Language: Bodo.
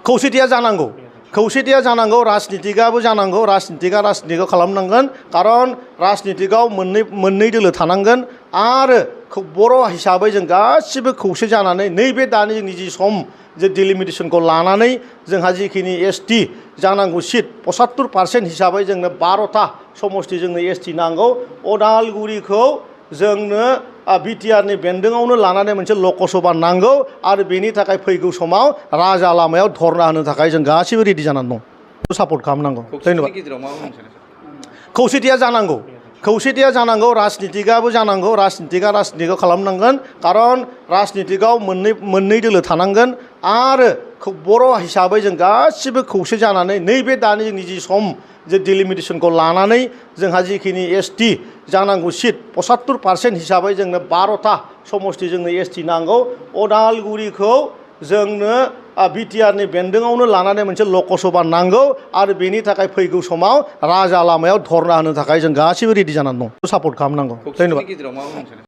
खौसेथिया जानांगौ खौसेथिया जानांगौ राजनितिकाबो जानांगौ राजनितिखौ खालामनांगोन कारन राजनितिकाव मोननै दोलो थानांगोन आरो बर' हिसाबै जों गासिबो खौसे जानानै नैबे दानि जोंनि जि सम जे डिलिमिटेसनखौ लानानै जोंहा जिखिनि एसटि जानांगौ सिट 75% हिसाबै जोंनो 12टा समष्टि जोंनो एसटि नांगौ उदालगुरिखौ जोंनो बिटिआरनि बेन्दोङावनो लानानै मोनसे लकसभा नांगौ आरो बेनि थाखाय फैगौ समाव राजा लामायाव धरना होनो थाखाय जों गासिबो रेडि जानानै दं सापर्ट खालामनांगौ खौसेथिया जानांगौ खौसेथिया जानांगौ राजनितिकाबो जानांगौ राजनितिखौ खालामनांगोन कारन राजनितिकाव मोननै दोलो थानांगोन आरो बर' हिसाबै जों गासिबो खौसे जानानै नैबे दानि जोंनि जि सम जे डिलिमिटेसनखौ लानानै जोंहा जिखिनि एसटि जानांगौ सिट 75% हिसाबै जोंनो 12टा समष्टि जोंनो एसटि नांगौ उदालगुरिखौ जोंनो बिटिआरनि बेन्दोङावनो लानानै मोनसे लकसभा नांगौ आरो बेनि थाखाय फैगौ समाव राजा लामायाव धरना होनो थाखाय जों गासिबो रेडि जानानै दं सापर्ट खालामनांगौ धन्यबाद।